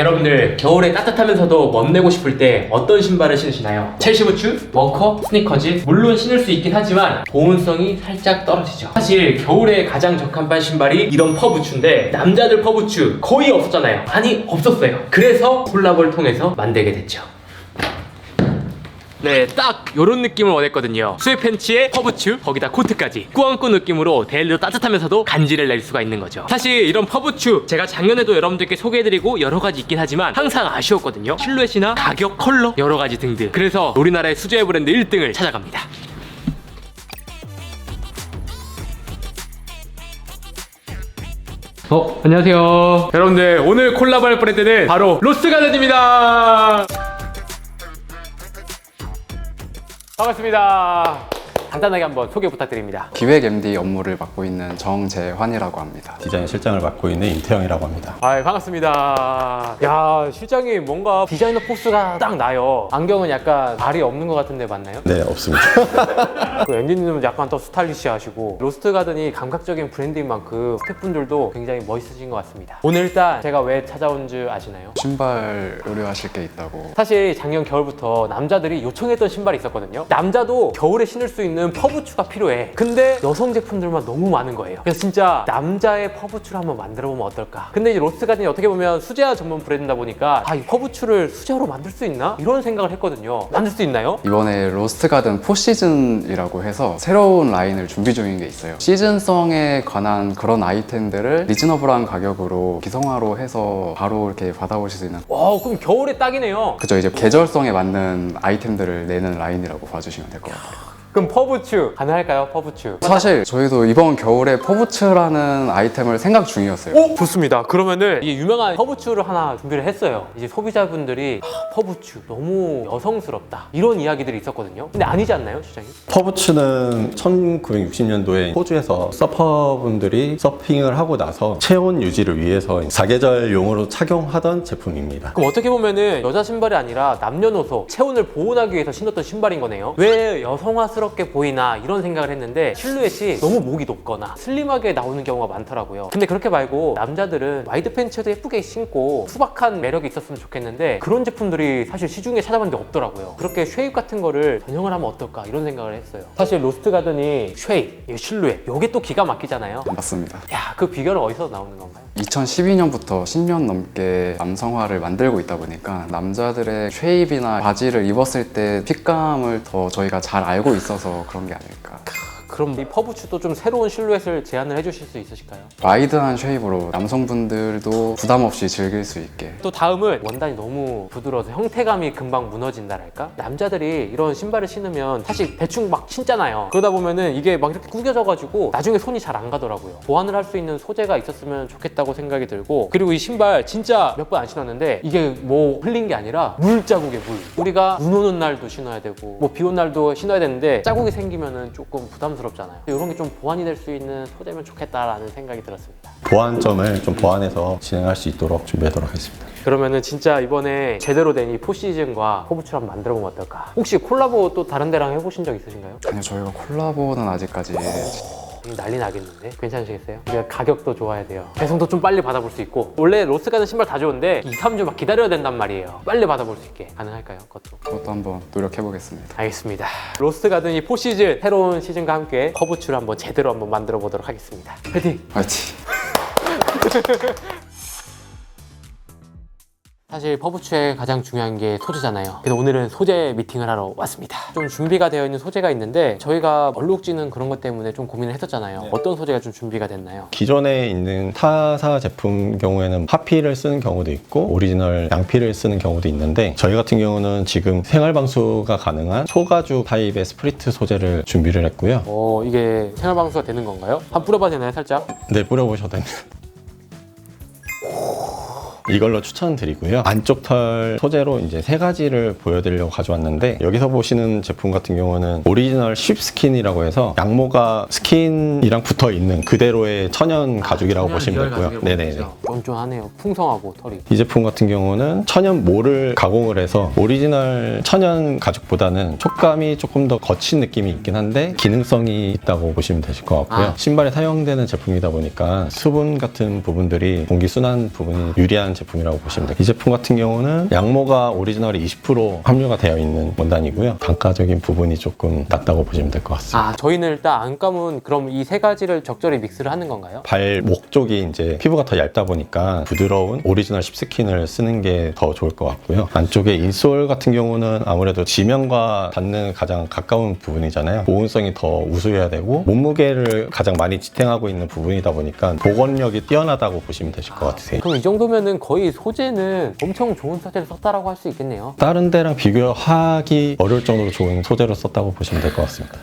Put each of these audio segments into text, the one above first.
여러분들 겨울에 따뜻하면서도 멋내고 싶을 때 어떤 신발을 신으시나요? 첼시 부츠, 워커, 스니커즈 물론 신을 수 있긴 하지만 보온성이 살짝 떨어지죠. 사실 겨울에 가장 적합한 신발이 이런 퍼 부츠인데 남자들 퍼 부츠 거의 없었잖아요. 아니 없었어요. 그래서 콜라보를 통해서 만들게 됐죠. 네, 딱 요런 느낌을 원했거든요. 수입 팬츠에 퍼부츠, 거기다 코트까지 꾸안꾸 느낌으로 데일리로 따뜻하면서도 간지를 낼 수가 있는 거죠. 사실 이런 퍼부츠 제가 작년에도 여러분들께 소개해드리고 여러 가지 있긴 하지만 항상 아쉬웠거든요. 실루엣이나 가격, 컬러, 여러 가지 등등. 그래서 우리나라의 수제화 브랜드 1등을 찾아갑니다. 안녕하세요. 여러분들 오늘 콜라보할 브랜드는 바로 로스트가든입니다. 반갑습니다. 간단하게 한번 소개 부탁드립니다. 기획 MD 업무를 맡고 있는 정재환이라고 합니다. 디자인 실장을 맡고 있는 임태형이라고 합니다. 반갑습니다. 야, 실장이 뭔가 디자이너 포스가 딱 나요. 안경은 약간 발이 없는 것 같은데 맞나요? 네, 없습니다. 그 앤디님은 약간 또 스타일리시하시고 로스트가든이 감각적인 브랜드인 만큼 스태프분들도 굉장히 멋있으신 것 같습니다. 오늘 일단 제가 왜 찾아온 줄 아시나요? 신발 의뢰하실 게 있다고. 사실 작년 겨울부터 남자들이 요청했던 신발이 있었거든요. 남자도 겨울에 신을 수 있는 퍼부츠가 필요해. 근데 여성 제품들만 너무 많은 거예요. 그래서 진짜 남자의 퍼부츠를 한번 만들어보면 어떨까. 근데 이제 로스트가든이 어떻게 보면 수제화 전문 브랜드다 보니까 이 퍼부츠를 수제화로 만들 수 있나? 이런 생각을 했거든요. 만들 수 있나요? 이번에 로스트가든 4시즌이라고 해서 새로운 라인을 준비 중인 게 있어요. 시즌성에 관한 그런 아이템들을 리즈너블한 가격으로 기성화로 해서 바로 이렇게 받아보실 수 있는. 와, 그럼 겨울에 딱이네요. 그죠, 이제 계절성에 맞는 아이템들을 내는 라인이라고 봐주시면 될 것 같아요. 그럼 퍼부츠 가능할까요? 퍼부츠. 사실 저희도 이번 겨울에 퍼부츠라는 아이템을 생각 중이었어요. 오! 좋습니다. 그러면은 이게 유명한 퍼부츠를 하나 준비를 했어요. 이제 소비자분들이 퍼부츠 너무 여성스럽다 이런 이야기들이 있었거든요. 근데 아니지 않나요, 실장님? 퍼부츠는 1960년도에 호주에서 서퍼분들이 서핑을 하고 나서 체온 유지를 위해서 사계절용으로 착용하던 제품입니다. 그럼 어떻게 보면은 여자 신발이 아니라 남녀노소 체온을 보온하기 위해서 신었던 신발인 거네요. 왜 여성화스럽게 보이나 이런 생각을 했는데 실루엣이 너무 목이 높거나 슬림하게 나오는 경우가 많더라고요. 근데 그렇게 말고 남자들은 와이드 팬츠도 예쁘게 신고 투박한 매력이 있었으면 좋겠는데 그런 제품들이 사실 시중에 찾아봤는데 없더라고요. 그렇게 쉐입 같은 거를 전용을 하면 어떨까 이런 생각을 했어요. 사실 로스트가든이 쉐입, 실루엣 이게 또 기가 막히잖아요. 맞습니다. 야, 그 비결은 어디서 나오는 건가요? 2012년부터 10년 넘게 남성화를 만들고 있다 보니까 남자들의 쉐입이나 바지를 입었을 때 핏감을 더 저희가 잘 알고 있어서 그런 게 아닐까. 그럼 이 퍼부츠도 좀 새로운 실루엣을 제안을 해주실 수 있으실까요? 와이드한 쉐입으로 남성분들도 부담 없이 즐길 수 있게. 또 다음은 원단이 너무 부드러워서 형태감이 금방 무너진다랄까? 남자들이 이런 신발을 신으면 사실 대충 막 신잖아요. 그러다 보면은 이게 막 이렇게 구겨져가지고 나중에 손이 잘 안 가더라고요. 보완을 할 수 있는 소재가 있었으면 좋겠다고 생각이 들고, 그리고 이 신발 진짜 몇 번 안 신었는데 이게 뭐 흘린 게 아니라 물 자국에 물. 우리가 눈 오는 날도 신어야 되고 뭐 비 오는 날도 신어야 되는데 자국이 생기면은 조금 부담스럽잖아요. 이런 게 좀 보완이 될 수 있는 소재면 좋겠다라는 생각이 들었습니다. 보완점을 좀 보완해서 진행할 수 있도록 준비하도록 하겠습니다. 그러면은 진짜 이번에 제대로 된 이 포시즌과 포부츠를 한번 만들어보면 어떨까? 혹시 콜라보 또 다른 데랑 해보신 적 있으신가요? 아니요, 저희가 콜라보는 아직까지. 난리 나겠는데? 괜찮으시겠어요? 우리가 가격도 좋아야 돼요. 배송도 좀 빨리 받아볼 수 있고, 원래 로스가든 신발 다 좋은데 2, 3주 막 기다려야 된단 말이에요. 빨리 받아볼 수 있게 가능할까요? 그것도 한번 노력해보겠습니다. 알겠습니다. 로스가든이 포시즌 새로운 시즌과 함께 퍼부츠를 한번 제대로 한번 만들어 보도록 하겠습니다. 파이팅! 화이팅! 사실 퍼부츠의 가장 중요한 게 소재잖아요. 그래서 오늘은 소재 미팅을 하러 왔습니다. 좀 준비가 되어 있는 소재가 있는데 저희가 얼룩지는 그런 것 때문에 좀 고민을 했었잖아요. 네. 어떤 소재가 좀 준비가 됐나요? 기존에 있는 타사 제품 경우에는 하피를 쓰는 경우도 있고 오리지널 양피를 쓰는 경우도 있는데 저희 같은 경우는 지금 생활 방수가 가능한 소가죽 타입의 스프리트 소재를 준비를 했고요. 이게 생활 방수가 되는 건가요? 한번 뿌려봐도 되나요, 살짝? 네, 뿌려보셔도 됩니다. 이걸로 추천드리고요. 안쪽 털 소재로 이제 세 가지를 보여드리려고 가져왔는데 여기서 보시는 제품 같은 경우는 오리지널 쉽스킨이라고 해서 양모가 스킨이랑 붙어 있는 그대로의 천연 가죽이라고 보시면 되고요. 네네네. 쫀쫀하네요. 풍성하고 털이. 이 제품 같은 경우는 천연 모를 가공을 해서 오리지널 천연 가죽보다는 촉감이 조금 더 거친 느낌이 있긴 한데 기능성이 있다고 보시면 되실 것 같고요. 신발에 사용되는 제품이다 보니까 수분 같은 부분들이 공기 순환 부분이 유리한 제품이라고 보시면 돼요. 이 제품 같은 경우는 양모가 오리지널이 20% 함유가 되어 있는 원단이고요. 단가적인 부분이 조금 낮다고 보시면 될 것 같습니다. 저희는 일단 안감은 그럼 이 세 가지를 적절히 믹스를 하는 건가요? 발목 쪽이 이제 피부가 더 얇다 보니까 부드러운 오리지널 쉽스킨을 쓰는 게 더 좋을 것 같고요. 안쪽에 인솔 같은 경우는 아무래도 지면과 닿는 가장 가까운 부분이잖아요. 보온성이 더 우수해야 되고 몸무게를 가장 많이 지탱하고 있는 부분이다 보니까 보건력이 뛰어나다고 보시면 되실 것 같으세요. 그럼 이 정도면은 거의 소재는 엄청 좋은 소재를 썼다라고 할 수 있겠네요. 다른 데랑 비교하기 어려울 정도로 좋은 소재로 썼다고 보시면 될 것 같습니다.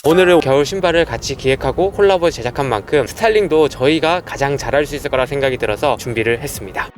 오늘은 겨울 신발을 같이 기획하고 콜라보 제작한 만큼 스타일링도 저희가 가장 잘할 수 있을 거라 생각이 들어서 준비를 했습니다.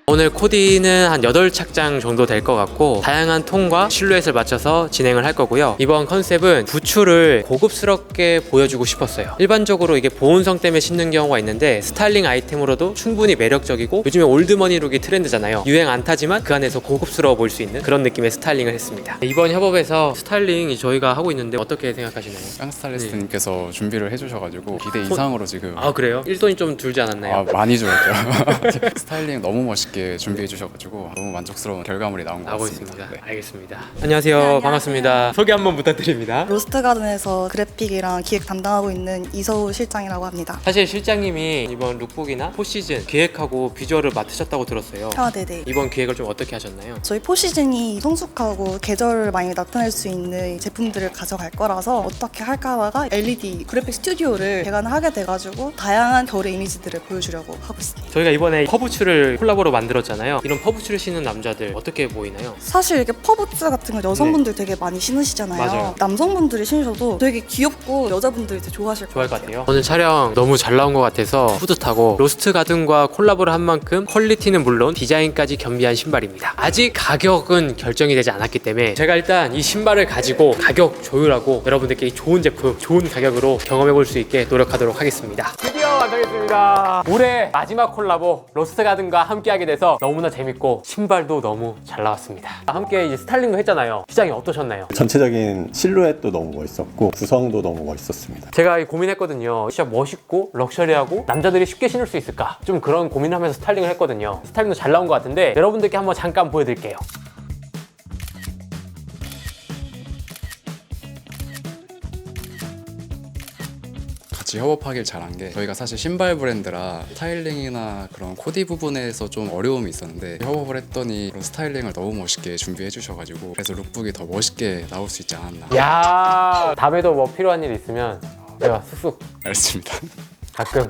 오늘 코디는 한 8착장 정도 될 것 같고 다양한 톤과 실루엣을 맞춰서 진행을 할 거고요. 이번 컨셉은 부츠를 고급스럽게 보여주고 싶었어요. 일반적으로 이게 보온성 때문에 신는 경우가 있는데 스타일링 아이템으로도 충분히 매력적이고 요즘에 올드머니 룩이 트렌드잖아요. 유행 안 타지만 그 안에서 고급스러워 보일 수 있는 그런 느낌의 스타일링을 했습니다. 이번 협업에서 스타일링 저희가 하고 있는데 어떻게 생각하시나요? 깡 스타일리스트님께서 준비를 해주셔가지고 기대 이상으로 지금 그래요? 1돈이 좀 들지 않았나요? 많이 줄었죠. 스타일링 너무 멋있게 준비해 주셔가지고 너무 만족스러운 결과물이 나온 것 나오고 같습니다. 있습니다. 네. 알겠습니다. 안녕하세요. 안녕하세요. 반갑습니다. 소개 한번 부탁드립니다. 로스트가든에서 그래픽이랑 기획 담당하고 있는 이서우 실장이라고 합니다. 사실 실장님이 이번 룩북이나 포시즌 기획하고 비주얼을 맡으셨다고 들었어요. 네네. 이번 기획을 좀 어떻게 하셨나요? 저희 포시즌이 성숙하고 계절을 많이 나타낼 수 있는 제품들을 가져갈 거라서 어떻게 할까 하다가 LED 그래픽 스튜디오를 개관을 하게 돼가지고 다양한 겨울의 이미지들을 보여주려고 하고 있습니다. 저희가 이번에 퍼부츠를 콜라보로 만들었잖아요. 이런 퍼부츠를 신는 남자들 어떻게 보이나요? 사실 이렇게 퍼부츠 같은 거 여성분들 되게 많이 신으시잖아요. 맞아요. 남성분들이 신으셔도 되게 귀엽고 여자분들이 되게 좋아하실 것 좋아할 것 같아요. 같아요. 오늘 촬영 너무 잘 나온 것 같아서 뿌듯하고 로스트 가든과 콜라보를 한 만큼 퀄리티는 물론 디자인까지 겸비한 신발입니다. 아직 가격은 결정이 되지 않았기 때문에 제가 일단 이 신발을 가지고 가격 조율하고 여러분들께 좋은 제품, 좋은 가격으로 경험해 볼 수 있게 노력하도록 하겠습니다. 드디어 완성했습니다. 올해 마지막 콜라보 로스트 가든과 함께하게 돼서 너무나 재밌고 신발도 너무 잘 나왔습니다. 함께 이제 스타일링도 했잖아요. 시장이 어떠셨나요? 전체적인 실루엣도 너무 멋있었고 구성도 너무 멋있었습니다. 제가 고민했거든요. 진짜 멋있고 럭셔리하고 남자들이 쉽게 신을 수 있을까? 좀 그런 고민을 하면서 스타일링을 했거든요. 스타일링도 잘 나온 것 같은데 여러분들께 한번 잠깐 보여드릴게요. 같이 협업하길 잘한 게 저희가 사실 신발 브랜드라 스타일링이나 그런 코디 부분에서 좀 어려움이 있었는데 협업을 했더니 그런 스타일링을 너무 멋있게 준비해 주셔가지고 그래서 룩북이 더 멋있게 나올 수 있지 않았나. 야, 다음에도 뭐 필요한 일 있으면 제가 쑥쑥 알겠습니다. 가끔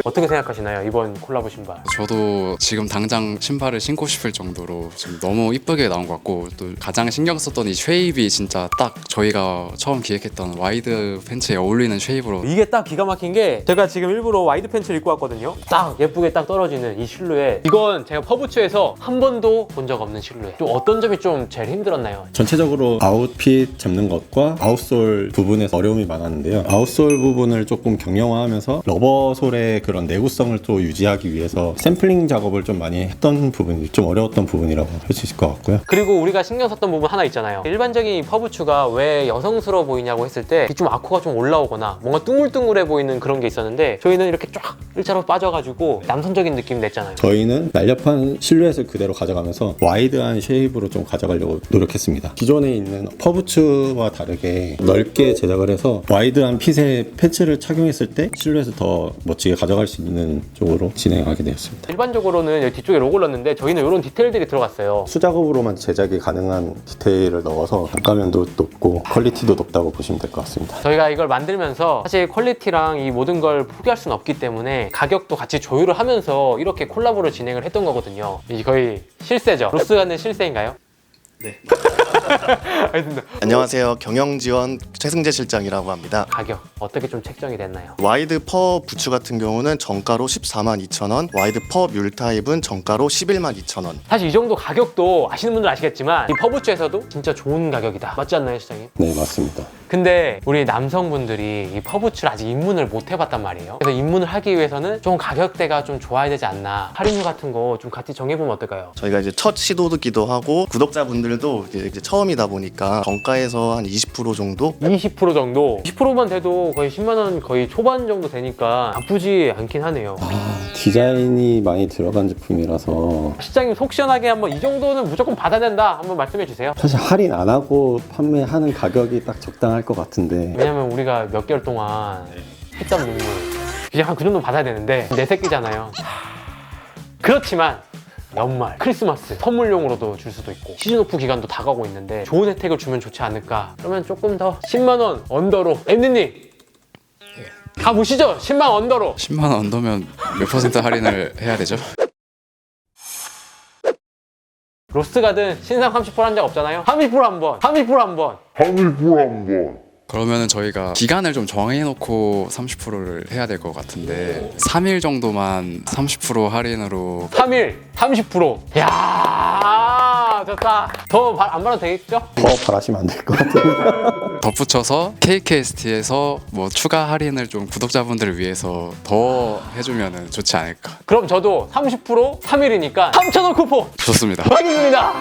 어떻게 생각하시나요? 이번 콜라보 신발. 저도 지금 당장 신발을 신고 싶을 정도로 지금 너무 이쁘게 나온 것 같고 또 가장 신경 썼던 이 쉐입이 진짜 딱 저희가 처음 기획했던 와이드 팬츠에 어울리는 쉐입으로 이게 딱 기가 막힌 게 제가 지금 일부러 와이드 팬츠를 입고 왔거든요. 딱 예쁘게 딱 떨어지는 이 실루엣. 이건 제가 퍼부츠에서 한 번도 본 적 없는 실루엣. 좀 어떤 점이 좀 제일 힘들었나요? 전체적으로 아웃핏 잡는 것과 아웃솔 부분에서 어려움이 많았는데요. 아웃솔 부분을 조금 경영화하면서 러버솔의 그런 내구성을 또 유지하기 위해서 샘플링 작업을 좀 많이 했던 부분이 좀 어려웠던 부분이라고 할 수 있을 것 같고요. 그리고 우리가 신경 썼던 부분 하나 있잖아요. 일반적인 퍼부츠가 왜 여성스러워 보이냐고 했을 때 좀 아쿠가 좀 올라오거나 뭔가 둥글둥글해 보이는 그런 게 있었는데 저희는 이렇게 쫙 일자로 빠져가지고 남성적인 느낌 냈잖아요. 저희는 날렵한 실루엣을 그대로 가져가면서 와이드한 쉐입으로 좀 가져가려고 노력했습니다. 기존에 있는 퍼부츠와 다르게 넓게 제작을 해서 와이드한 핏의 팬츠를 착용했을 때 편하게 실루엣을 더 멋지게 가져갈 수 있는 쪽으로 진행하게 되었습니다. 일반적으로는 여기 뒤쪽에 로고를 넣었는데 저희는 이런 디테일들이 들어갔어요. 수작업으로만 제작이 가능한 디테일을 넣어서 단가면도 높고 퀄리티도 높다고 보시면 될 것 같습니다. 저희가 이걸 만들면서 사실 퀄리티랑 이 모든 걸 포기할 수는 없기 때문에 가격도 같이 조율을 하면서 이렇게 콜라보를 진행을 했던 거거든요. 이게 거의 실세죠. 로스가는 실세인가요? 네. 알겠습니다. 안녕하세요. 경영지원 최승재 실장이라고 합니다. 가격 어떻게 좀 책정이 됐나요? 와이드 퍼 부츠 같은 경우는 정가로 142,000원, 와이드 퍼 뮬 타입은 정가로 112,200원. 사실 이 정도 가격도 아시는 분들 아시겠지만 이 퍼부츠에서도 진짜 좋은 가격이다. 맞지 않나요, 시장님? 네, 맞습니다. 근데 우리 남성분들이 이 퍼부츠를 아직 입문을 못 해봤단 말이에요. 그래서 입문을 하기 위해서는 좀 가격대가 좀 좋아야 되지 않나. 할인율 같은 거 좀 같이 정해보면 어떨까요? 저희가 이제 첫 시도기도 하고 구독자분들도 이제 처음이다 보니까 정가에서 한 20% 정도 20% 정도? 20%만 돼도 거의 10만 원 거의 초반 정도 되니까 나쁘지 않긴 하네요. 디자인이 많이 들어간 제품이라서 시장님 속 시원하게 한번 이 정도는 무조건 받아야 된다 한번 말씀해 주세요. 사실 할인 안 하고 판매하는 가격이 딱 적당할 것 같은데 왜냐면 우리가 몇 개월 동안 피땀 눈물 이제 한 그 정도 받아야 되는데 내 새끼잖아요. 그렇지만 연말, 크리스마스 선물용으로도 줄 수도 있고 시즌 오프 기간도 다가오고 있는데 좋은 혜택을 주면 좋지 않을까. 그러면 조금 더 10만 원 언더로 엠디님 가보시죠. 10만 원 언더로. 10만 원 언더면 몇 퍼센트 할인을 해야 되죠? 로스가든 신상 30% 한 적 없잖아요. 30% 한번 30% 한번 그러면은 저희가 기간을 좀 정해놓고 30%를 해야 될 것 같은데 3일 정도만 30% 할인으로 3일 30%. 야 좋다. 더 안 받아도 되겠죠? 더 바라시면 안 될 것 같아요. 덧붙여서 KKST에서 뭐 추가 할인을 좀 구독자분들을 위해서 더 해주면은 좋지 않을까. 그럼 저도 30% 3일이니까 3,000원 쿠폰 좋습니다. 확인입니다.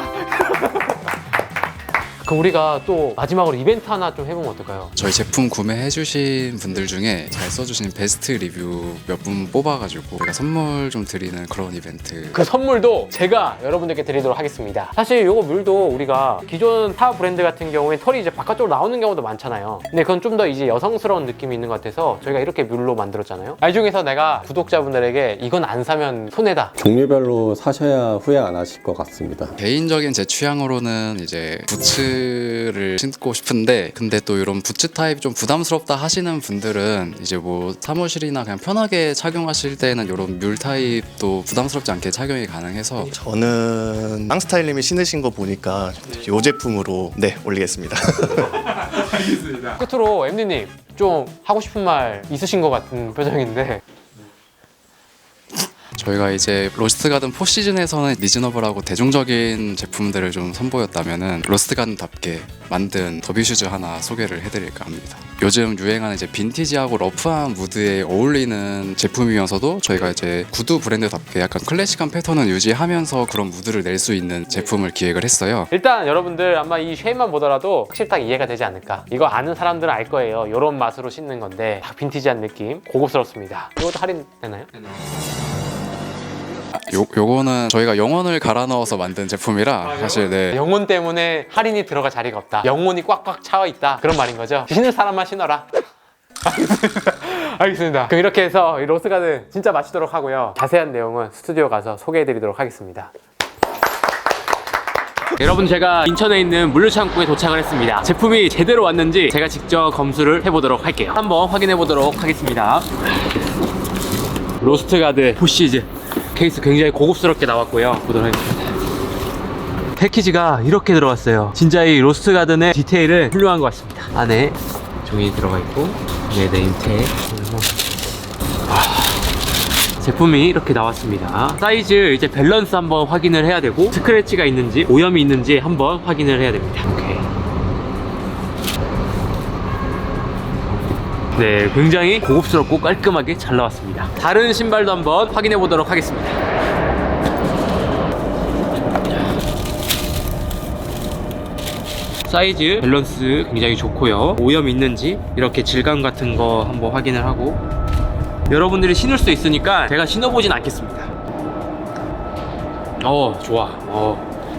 그럼 우리가 또 마지막으로 이벤트 하나 좀 해보면 어떨까요? 저희 제품 구매해주신 분들 중에 잘 써주신 베스트 리뷰 몇 분 뽑아가지고 저희가 선물 좀 드리는 그런 이벤트. 그 선물도 제가 여러분들께 드리도록 하겠습니다. 사실 이거 물도 우리가 기존 타 브랜드 같은 경우에 털이 이제 바깥쪽으로 나오는 경우도 많잖아요. 근데 그건 좀 더 이제 여성스러운 느낌이 있는 것 같아서 저희가 이렇게 뮬로 만들었잖아요. 이 중에서 내가 구독자분들에게 이건 안 사면 손해다. 종류별로 사셔야 후회 안 하실 것 같습니다. 개인적인 제 취향으로는 이제 부츠를 신고 싶은데 근데 또 이런 부츠 타입 좀 부담스럽다 하시는 분들은 이제 뭐 사무실이나 그냥 편하게 착용하실 때는 이런 뮬 타입도 부담스럽지 않게 착용이 가능해서 저는 앙스타일님이 신으신 거 보니까 이 제품으로 네 올리겠습니다. 끝으로 엠디님 좀 하고 싶은 말 있으신 것 같은 표정인데 저희가 이제 로스트 가든 4시즌에서는 리즈너블하고 대중적인 제품들을 좀 선보였다면은 로스트 가든답게 만든 더비슈즈 하나 소개를 해드릴까 합니다. 요즘 유행하는 이제 빈티지하고 러프한 무드에 어울리는 제품이면서도 저희가 이제 구두 브랜드답게 약간 클래식한 패턴을 유지하면서 그런 무드를 낼 수 있는 제품을 기획을 했어요. 일단 여러분들 아마 이 쉐입만 보더라도 확실히 딱 이해가 되지 않을까. 이거 아는 사람들은 알 거예요. 이런 맛으로 신는 건데 딱 빈티지한 느낌 고급스럽습니다. 이것도 할인되나요? 요거는 저희가 영혼을 갈아 넣어서 만든 제품이라 사실 네. 영혼 때문에 할인이 들어갈 자리가 없다. 영혼이 꽉꽉 차와 있다. 그런 말인 거죠. 신을 사람만 신어라. 알겠습니다. 그럼 이렇게 해서 이 로스가든 진짜 마치도록 하고요. 자세한 내용은 스튜디오 가서 소개해드리도록 하겠습니다. 여러분 제가 인천에 있는 물류창고에 도착을 했습니다. 제품이 제대로 왔는지 제가 직접 검수를 해보도록 할게요. 한번 확인해보도록 하겠습니다. 로스트가드 4시즌 케이스 굉장히 고급스럽게 나왔고요. 보도록 하겠습니다. 패키지가 이렇게 들어왔어요. 진짜 이 로스트 가든의 디테일은 훌륭한 것 같습니다. 안에 종이 들어가 있고 네, 네임택. 제품이 이렇게 나왔습니다. 사이즈 이제 밸런스 한번 확인을 해야 되고 스크래치가 있는지 오염이 있는지 한번 확인을 해야 됩니다. 오케이. 네, 굉장히 고급스럽고 깔끔하게 잘 나왔습니다. 다른 신발도 한번 확인해 보도록 하겠습니다. 사이즈 밸런스 굉장히 좋고요. 오염 있는지 이렇게 질감 같은 거 한번 확인을 하고 여러분들이 신을 수 있으니까 제가 신어보진 않겠습니다. 좋아.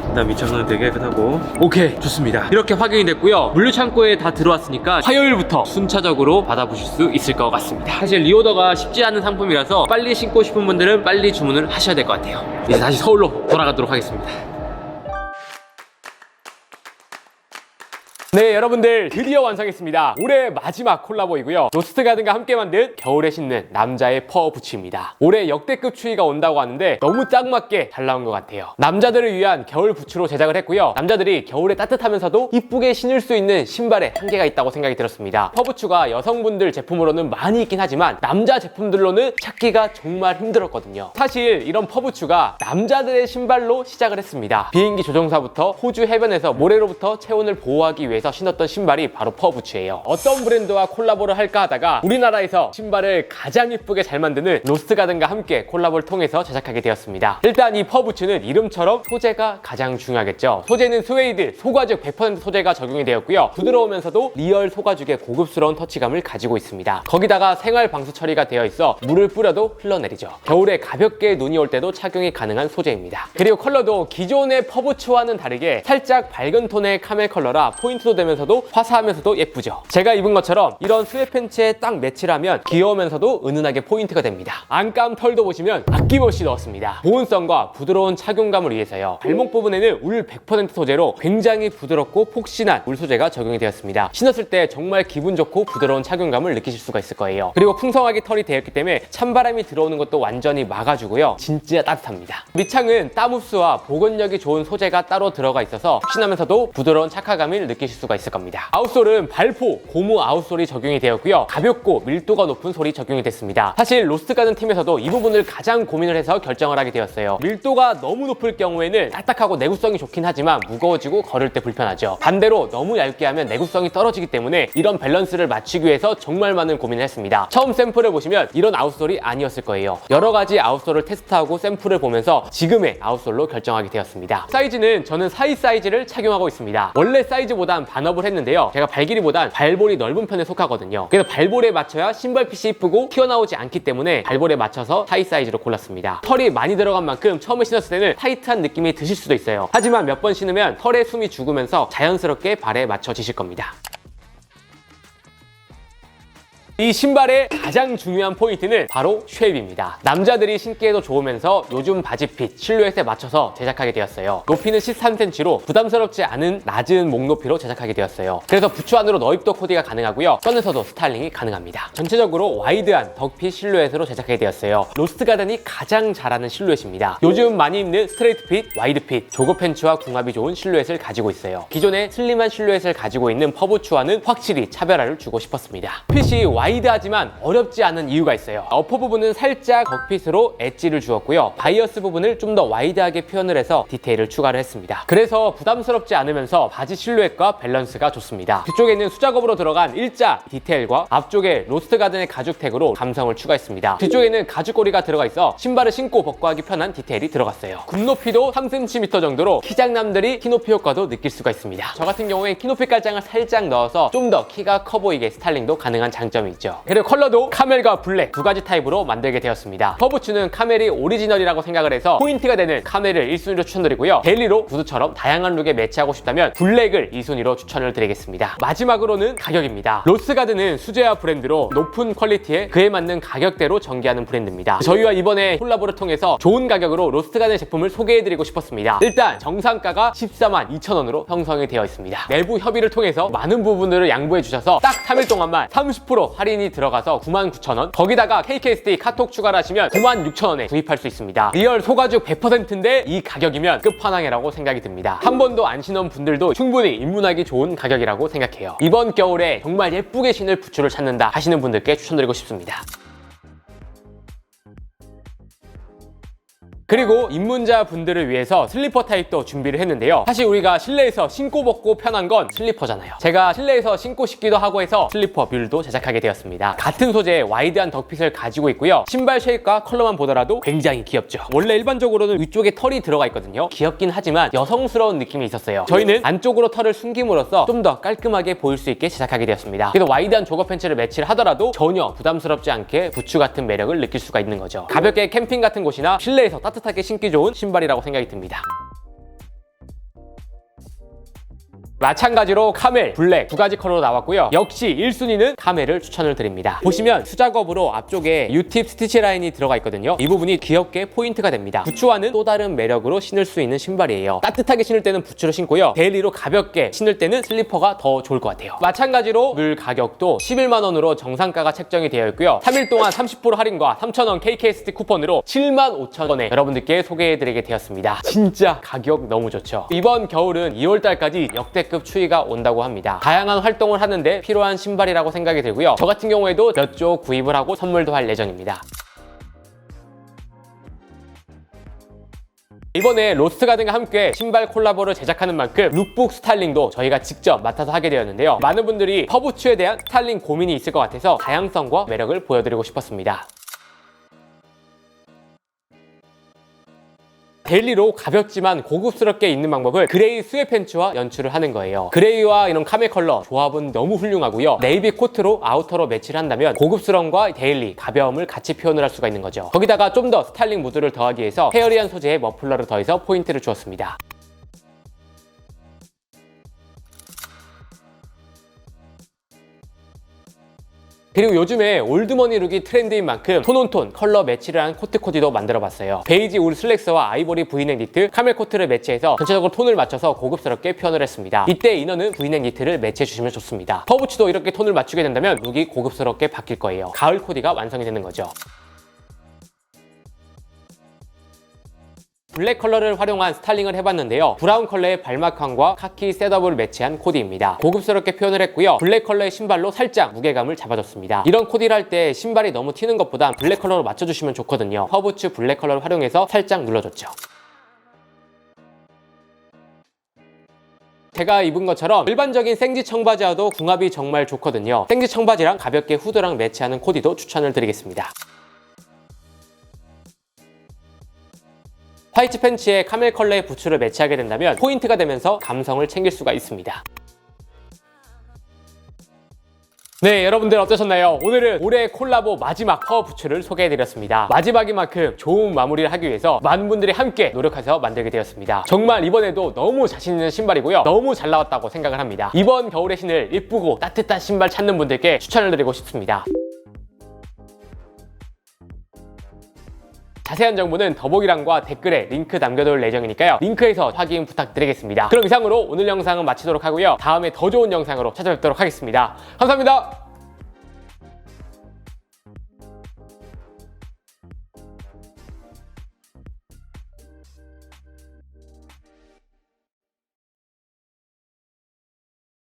일단 밑창은 되게 깨끗하고 오케이 좋습니다. 이렇게 확인이 됐고요. 물류창고에 다 들어왔으니까 화요일부터 순차적으로 받아보실 수 있을 것 같습니다. 사실 리오더가 쉽지 않은 상품이라서 빨리 신고 싶은 분들은 빨리 주문을 하셔야 될 것 같아요. 이제 다시 서울로 돌아가도록 하겠습니다. 네, 여러분들 드디어 완성했습니다. 올해 마지막 콜라보이고요. 로스트가든과 함께 만든 겨울에 신는 남자의 퍼 부츠입니다. 올해 역대급 추위가 온다고 하는데 너무 딱 맞게 잘 나온 것 같아요. 남자들을 위한 겨울 부츠로 제작을 했고요. 남자들이 겨울에 따뜻하면서도 이쁘게 신을 수 있는 신발에 한계가 있다고 생각이 들었습니다. 퍼 부츠가 여성분들 제품으로는 많이 있긴 하지만 남자 제품들로는 찾기가 정말 힘들었거든요. 사실 이런 퍼 부츠가 남자들의 신발로 시작을 했습니다. 비행기 조종사부터 호주 해변에서 모래로부터 체온을 보호하기 위해서 신었던 신발이 바로 퍼 부츠예요. 어떤 브랜드와 콜라보를 할까 하다가 우리나라에서 신발을 가장 예쁘게 잘 만드는 로스트가든과 함께 콜라보를 통해서 제작하게 되었습니다. 일단 이 퍼 부츠는 이름처럼 소재가 가장 중요하겠죠. 소재는 스웨이드, 소가죽 100% 소재가 적용이 되었고요. 부드러우면서도 리얼 소가죽의 고급스러운 터치감을 가지고 있습니다. 거기다가 생활 방수 처리가 되어 있어 물을 뿌려도 흘러내리죠. 겨울에 가볍게 눈이 올 때도 착용이 가능한 소재입니다. 그리고 컬러도 기존의 퍼 부츠와는 다르게 살짝 밝은 톤의 카멜 컬러라 포인트도 되면서도 화사하면서도 예쁘죠. 제가 입은 것처럼 이런 스웨트팬츠에 딱 매치를 하면 귀여우면서도 은은하게 포인트가 됩니다. 안감 털도 보시면 아낌없이 넣었습니다. 보온성과 부드러운 착용감을 위해서요. 발목 부분에는 울 100% 소재로 굉장히 부드럽고 폭신한 울 소재가 적용이 되었습니다. 신었을 때 정말 기분 좋고 부드러운 착용감을 느끼실 수가 있을 거예요. 그리고 풍성하게 털이 되었기 때문에 찬바람이 들어오는 것도 완전히 막아주고요. 진짜 따뜻합니다. 밑창은 땀 흡수와 보건력이 좋은 소재가 따로 들어가 있어서 폭신하면서도 부드러운 착화감을 느끼실 수가 있을 겁니다. 아웃솔은 발포, 고무 아웃솔이 적용이 되었고요. 가볍고 밀도가 높은 솔이 적용이 됐습니다. 사실 로스트가든 팀에서도 이 부분을 가장 고민을 해서 결정을 하게 되었어요. 밀도가 너무 높을 경우에는 딱딱하고 내구성이 좋긴 하지만 무거워지고 걸을 때 불편하죠. 반대로 너무 얇게 하면 내구성이 떨어지기 때문에 이런 밸런스를 맞추기 위해서 정말 많은 고민을 했습니다. 처음 샘플을 보시면 이런 아웃솔이 아니었을 거예요. 여러 가지 아웃솔을 테스트하고 샘플을 보면서 지금의 아웃솔로 결정하게 되었습니다. 사이즈는 저는 42 사이즈를 착용하고 있습니다. 원래 사이즈보단 반업을 했는데요. 제가 발 길이보단 발볼이 넓은 편에 속하거든요. 그래서 발볼에 맞춰야 신발핏이 이쁘고 튀어나오지 않기 때문에 발볼에 맞춰서 42 사이즈로 골랐습니다. 털이 많이 들어간 만큼 처음에 신었을 때는 타이트한 느낌이 드실 수도 있어요. 하지만 몇 번 신으면 털에 숨이 죽으면서 자연스럽게 발에 맞춰지실 겁니다. 이 신발의 가장 중요한 포인트는 바로 쉐입입니다. 남자들이 신기에도 좋으면서 요즘 바지핏, 실루엣에 맞춰서 제작하게 되었어요. 높이는 13cm로 부담스럽지 않은 낮은 목 높이로 제작하게 되었어요. 그래서 부츠 안으로 너입도 코디가 가능하고요. 선에서도 스타일링이 가능합니다. 전체적으로 와이드한 덕핏 실루엣으로 제작하게 되었어요. 로스트가든이 가장 잘하는 실루엣입니다. 요즘 많이 입는 스트레이트 핏, 와이드 핏, 조거 팬츠와 궁합이 좋은 실루엣을 가지고 있어요. 기존의 슬림한 실루엣을 가지고 있는 퍼부츠와는 확실히 차별화를 주고 싶었습니다. 핏이 와이드하지만 어렵지 않은 이유가 있어요. 어퍼 부분은 살짝 덕핏으로 엣지를 주었고요. 바이어스 부분을 좀 더 와이드하게 표현을 해서 디테일을 추가를 했습니다. 그래서 부담스럽지 않으면서 바지 실루엣과 밸런스가 좋습니다. 뒤쪽에는 수작업으로 들어간 일자 디테일과 앞쪽에 로스트가든의 가죽 태그로 감성을 추가했습니다. 뒤쪽에는 가죽고리가 들어가 있어 신발을 신고 벗고 하기 편한 디테일이 들어갔어요. 굽높이도 3cm 정도로 키장남들이 키높이 효과도 느낄 수가 있습니다. 저 같은 경우에 키높이 깔장을 살짝 넣어서 좀 더 키가 커 보이게 스타일링도 가능한 장점이 있죠. 그리고 컬러도 카멜과 블랙 두 가지 타입으로 만들게 되었습니다. 퍼부츠는 카멜이 오리지널이라고 생각을 해서 포인트가 되는 카멜을 1순위로 추천드리고요. 데일리로 구두처럼 다양한 룩에 매치하고 싶다면 블랙을 2순위로 추천을 드리겠습니다. 마지막으로는 가격입니다. 로스트가든은 수제화 브랜드로 높은 퀄리티에 그에 맞는 가격대로 전개하는 브랜드입니다. 저희와 이번에 콜라보를 통해서 좋은 가격으로 로스트가든 제품을 소개해드리고 싶었습니다. 일단 정상가가 142,000원으로 형성이 되어 있습니다. 내부 협의를 통해서 많은 부분들을 양보해 주셔서 딱 3일 동안만 30% 할인이 들어가서 99,000원, 거기다가 KKSD 카톡 추가를 하시면 96,000원에 구입할 수 있습니다. 리얼 소가죽 100%인데 이 가격이면 끝판왕이라고 생각이 듭니다. 한 번도 안 신은 분들도 충분히 입문하기 좋은 가격이라고 생각해요. 이번 겨울에 정말 예쁘게 신을 부츠를 찾는다 하시는 분들께 추천드리고 싶습니다. 그리고 입문자 분들을 위해서 슬리퍼 타입도 준비를 했는데요. 사실 우리가 실내에서 신고 벗고 편한 건 슬리퍼잖아요. 제가 실내에서 신고 싶기도 하고 해서 슬리퍼 뷰도 제작하게 되었습니다. 같은 소재의 와이드한 덕핏을 가지고 있고요. 신발 쉐입과 컬러만 보더라도 굉장히 귀엽죠. 원래 일반적으로는 위쪽에 털이 들어가 있거든요. 귀엽긴 하지만 여성스러운 느낌이 있었어요. 저희는 안쪽으로 털을 숨김으로써 좀 더 깔끔하게 보일 수 있게 제작하게 되었습니다. 그래서 와이드한 조거 팬츠를 매치를 하더라도 전혀 부담스럽지 않게 부츠 같은 매력을 느낄 수가 있는 거죠. 가볍게 캠핑 같은 곳이나 실내에서 따뜻하게 신기 좋은 신발이라고 생각이 듭니다. 마찬가지로 카멜, 블랙 두 가지 컬러로 나왔고요. 역시 1순위는 카멜을 추천을 드립니다. 보시면 수작업으로 앞쪽에 U팁 스티치 라인이 들어가 있거든요. 이 부분이 귀엽게 포인트가 됩니다. 부츠와는 또 다른 매력으로 신을 수 있는 신발이에요. 따뜻하게 신을 때는 부츠로 신고요. 데일리로 가볍게 신을 때는 슬리퍼가 더 좋을 것 같아요. 마찬가지로 물 가격도 11만 원으로 정상가가 책정이 되어 있고요. 3일 동안 30% 할인과 3,000원 KKST 쿠폰으로 75,000원에 여러분들께 소개해드리게 되었습니다. 진짜 가격 너무 좋죠. 이번 겨울은 2월달까지 역대급 추위가 온다고 합니다. 다양한 활동을 하는데 필요한 신발이라고 생각이 들고요. 저 같은 경우에도 몇 조 구입을 하고 선물도 할 예정입니다. 이번에 로스트가든과 함께 신발 콜라보를 제작하는 만큼 룩북 스타일링도 저희가 직접 맡아서 하게 되었는데요. 많은 분들이 퍼부츠에 대한 스타일링 고민이 있을 것 같아서 다양성과 매력을 보여드리고 싶었습니다. 데일리로 가볍지만 고급스럽게 입는 방법을 그레이 스웨 팬츠와 연출을 하는 거예요. 그레이와 이런 카멜 컬러 조합은 너무 훌륭하고요. 네이비 코트로 아우터로 매치를 한다면 고급스러움과 데일리, 가벼움을 같이 표현을 할 수가 있는 거죠. 거기다가 좀 더 스타일링 무드를 더하기 위해서 페어리한 소재의 머플러를 더해서 포인트를 주었습니다. 그리고 요즘에 올드머니 룩이 트렌드인 만큼 톤온톤 컬러 매치를 한 코트 코디도 만들어봤어요. 베이지 울 슬랙스와 아이보리 브이넥 니트, 카멜 코트를 매치해서 전체적으로 톤을 맞춰서 고급스럽게 표현을 했습니다. 이때 이너는 브이넥 니트를 매치해주시면 좋습니다. 퍼부츠도 이렇게 톤을 맞추게 된다면 룩이 고급스럽게 바뀔 거예요. 가을 코디가 완성이 되는 거죠. 블랙 컬러를 활용한 스타일링을 해봤는데요. 브라운 컬러의 발막함과 카키 셋업을 매치한 코디입니다. 고급스럽게 표현을 했고요. 블랙 컬러의 신발로 살짝 무게감을 잡아줬습니다. 이런 코디를 할 때 신발이 너무 튀는 것보다 블랙 컬러로 맞춰주시면 좋거든요. 퍼부츠 블랙 컬러를 활용해서 살짝 눌러줬죠. 제가 입은 것처럼 일반적인 생지 청바지와도 궁합이 정말 좋거든요. 생지 청바지랑 가볍게 후드랑 매치하는 코디도 추천을 드리겠습니다. 화이트 팬츠에 카멜 컬러의 부츠를 매치하게 된다면 포인트가 되면서 감성을 챙길 수가 있습니다. 네, 여러분들 어떠셨나요? 오늘은 올해 콜라보 마지막 파워 부츠를 소개해드렸습니다. 마지막인 만큼 좋은 마무리를 하기 위해서 많은 분들이 함께 노력해서 만들게 되었습니다. 정말 이번에도 너무 자신 있는 신발이고요. 너무 잘 나왔다고 생각을 합니다. 이번 겨울에 신을 예쁘고 따뜻한 신발 찾는 분들께 추천을 드리고 싶습니다. 자세한 정보는 더보기란과 댓글에 링크 남겨둘 예정이니까요. 링크에서 확인 부탁드리겠습니다. 그럼 이상으로 오늘 영상은 마치도록 하고요. 다음에 더 좋은 영상으로 찾아뵙도록 하겠습니다. 감사합니다.